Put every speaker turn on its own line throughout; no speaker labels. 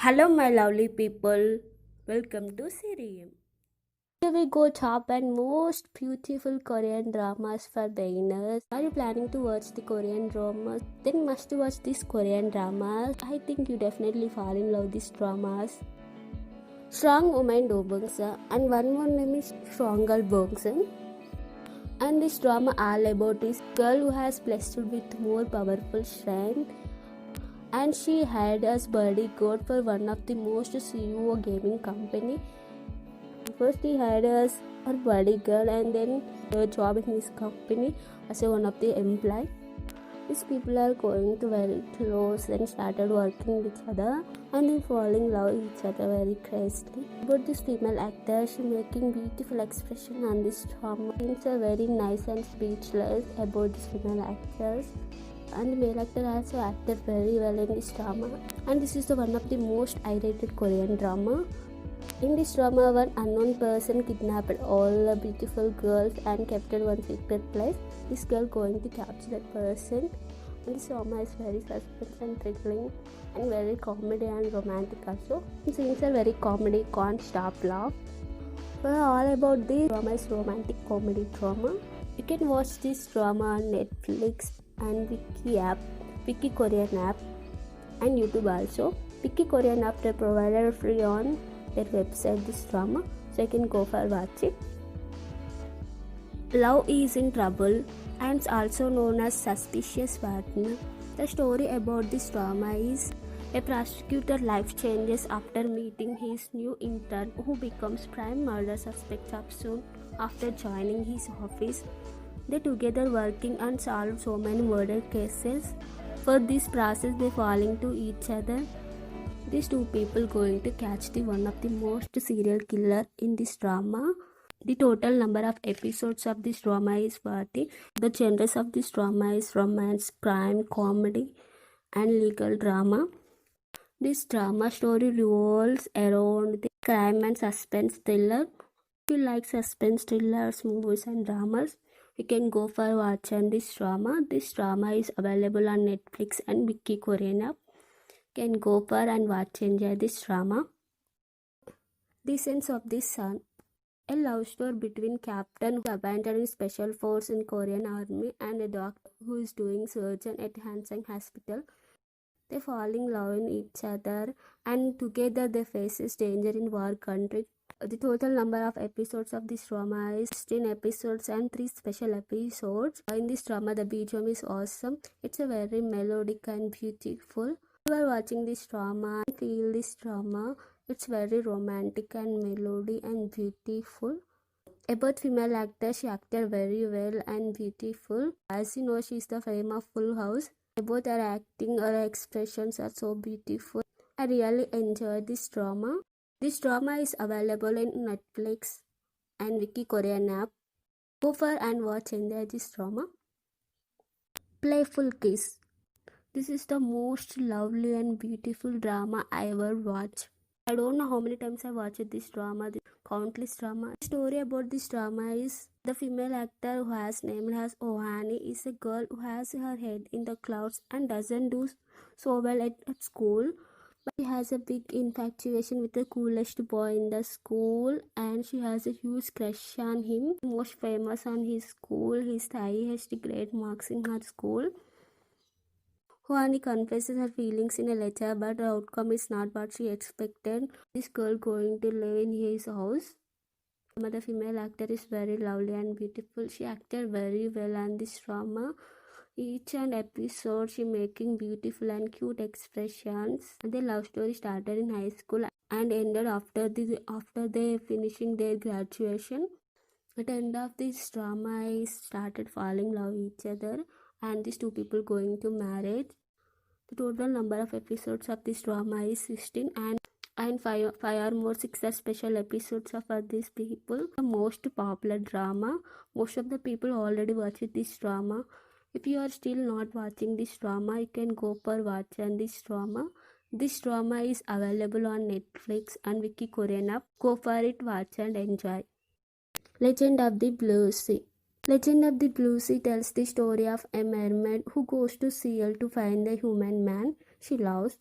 Hello, my lovely people. Welcome to Sirium. Here we go top and most beautiful Korean dramas for beginners. Are you planning to watch the Korean dramas? Then must watch these Korean dramas. I think you definitely fall in love with these dramas. Strong woman Do Bungsa and one more name is Strong Girl Bongsan. And this drama all about this girl who has blessed with more powerful strength, and she had as bodyguard for one of the most CEO gaming company. First he had as her bodyguard and then a job in his company as one of the employee. These people are going to very close and started working with each other and then falling in love with each other very crazily. But this female actor, she making beautiful expression on this drama. Things are very nice and speechless about this female actors. And the male actor also acted very well in this drama. And this is the one of the most I-rated Korean drama. In this drama, one unknown person kidnapped all the beautiful girls and kept in one secret place. This girl going to capture that person. And this drama is very suspense and thrilling and very comedy and romantic also. The scenes are very comedy, can't stop laugh. For all about this drama is romantic comedy drama. You can watch this drama on Netflix and Wiki Korean app, and YouTube also. Wiki Korean app they provided free on their website this drama, so you can go for watch it. Love is in Trouble, and it's also known as Suspicious Partner. The story about this drama is a prosecutor life changes after meeting his new intern who becomes prime murder suspect up soon after joining his office. They together working and solve so many murder cases. For this process they falling to each other. These two people going to catch the one of the most serial killer in this drama. The total number of episodes of this drama is 40. The genres of this drama is romance, crime, comedy and legal drama. This drama story revolves around the crime and suspense thriller. If you like suspense thrillers, movies and dramas, you can go for watching this drama. This drama is available on Netflix and Wiki Korean app. You can go for and watch enjoy this drama. Descents of the Sun, a love story between captain who abandoned his special force in Korean army and a doctor who is doing surgeon at Hansang Hospital. They fall in love in each other and together they faces danger in war country. The total number of episodes of this drama is 16 episodes and 3 special episodes. In this drama, the BGM is awesome. It's a very melodic and beautiful. You are watching this drama, feel this drama. It's very romantic and melody and beautiful. About female actor, she acted very well and beautiful. As you know, she is the fame of Full House. Both her acting, her expressions are so beautiful. I really enjoyed this drama. This drama is available in Netflix and Wiki Korean app. Go for and watch enjoy this drama. Playful Kiss. This is the most lovely and beautiful drama I ever watched. I don't know how many times I watched this drama, countless drama. The story about this drama is the female actor who has named as Ohani is a girl who has her head in the clouds and doesn't do so well at school. But she has a big infatuation with the coolest boy in the school and she has a huge crush on him. Most famous on his school, his highest grade marks in her school. Huani confesses her feelings in a letter, but the outcome is not what she expected. This girl going to live in his house. The female actor is very lovely and beautiful. She acted very well on this drama. Each and episode she making beautiful and cute expressions. And the love story started in high school and ended after they finishing their graduation. At the end of this drama, I started falling in love with each other and these two people going to marriage. The total number of episodes of this drama is 16 and 5 or more 6 are special episodes of these people. The most popular drama. Most of the people already watched this drama. If you are still not watching this drama, you can go for watching this drama. This drama is available on Netflix and Wiki Korean app. Go for it, watch and enjoy. Legend of the Blue Sea. Legend of the Blue Sea tells the story of a mermaid who goes to sea to find the human man she loves.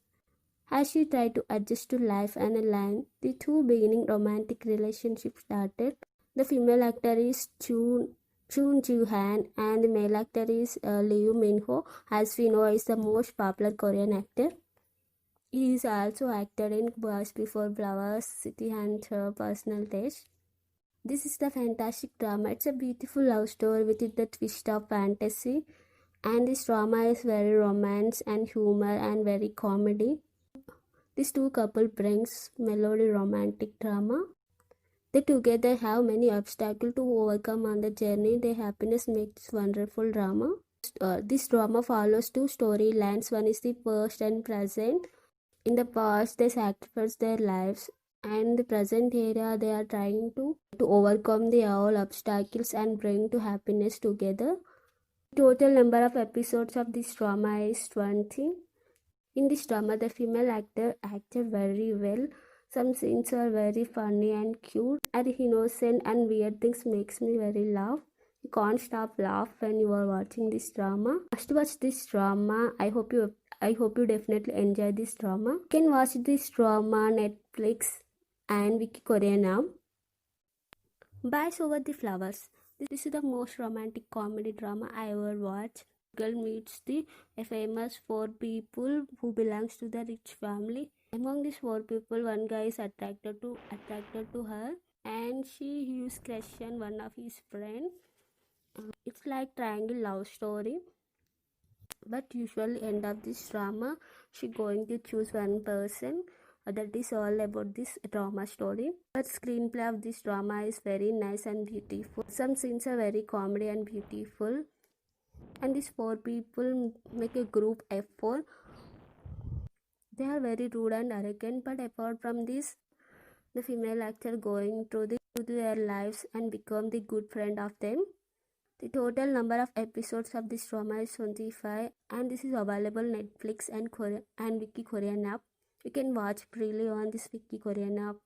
As she tried to adjust to life and a line, the two beginning romantic relationship started. The female actor is Chun Joo-han and the male actor is Lee Min-ho. As we know, is the most popular Korean actor. He is also acted in Boys Before Flowers, City Hunter, Personal Taste. This is the fantastic drama. It's a beautiful love story with the twist of fantasy, and this drama is very romance and humor and very comedy. These two couple brings melody romantic drama. They together have many obstacles to overcome on the journey. Their happiness makes wonderful drama. This drama follows two storylines. One is the past and present. In the past, they sacrificed their lives, and the present era they are trying to overcome the all obstacles and bring to happiness together. Total number of episodes of this drama is 20. In this drama, the female actor acted very well. Some scenes are very funny and cute, and innocent and weird things makes me very laugh. You can't stop laugh when you are watching this drama. Must watch this drama. I hope you definitely enjoy this drama. You can watch this drama Netflix and Wiki Korean now. Boys Over the Flowers. This is the most romantic comedy drama I ever watched. Girl meets a famous four people who belongs to the rich family. Among these four people, one guy is attracted to her, and she used crush on one of his friend. It's like triangle love story. But usually end of this drama, she going to choose one person. That is all about this drama story. But screenplay of this drama is very nice and beautiful. Some scenes are very comedy and beautiful. And these four people make a group effort. They are very rude and arrogant, but apart from this, the female actor going through their lives and become the good friend of them. The total number of episodes of this drama is 25, and this is available Netflix and Wiki Korean app. You can watch freely on this Wiki Korean app.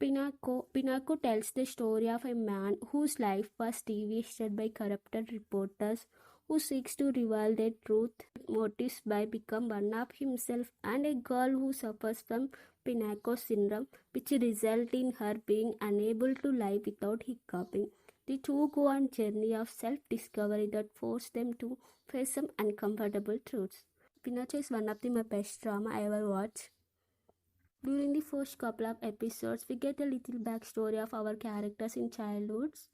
Pinako tells the story of a man whose life was deviated by corrupted reporters who seeks to reveal their truth motives by become one of himself, and a girl who suffers from Pinako syndrome, which results in her being unable to lie without hiccuping. The two go on a journey of self-discovery that force them to face some uncomfortable truths. Pinocchio is one of my best drama I ever watched. During the first couple of episodes, we get a little backstory of our characters in childhoods.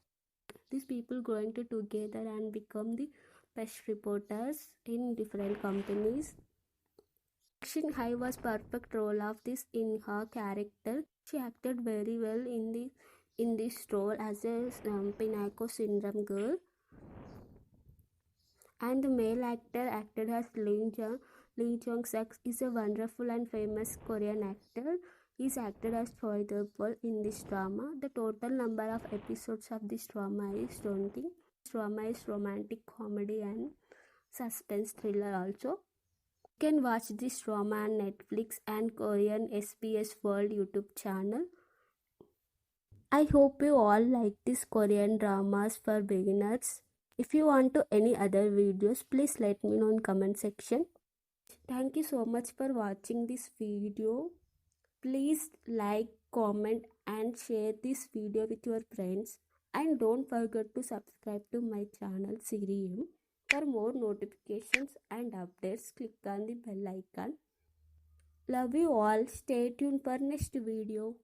These people growing together and become the best reporters in different companies. Shin Hai was perfect role of this in her character. She acted very well in this role as a Pinako syndrome girl. And the male actor acted as Lee Jong-suk is a wonderful and famous Korean actor. He's acted as Choi Do-bol in this drama. The total number of episodes of this drama is 20. This drama is romantic comedy and suspense thriller also. You can watch this drama on Netflix and Korean SBS World YouTube channel. I hope you all like these Korean dramas for beginners. If you want to any other videos, please let me know in comment section. Thank you so much for watching this video. Please like, comment and share this video with your friends. And don't forget to subscribe to my channel Sirium. For more notifications and updates, click on the bell icon. Love you all. Stay tuned for next video.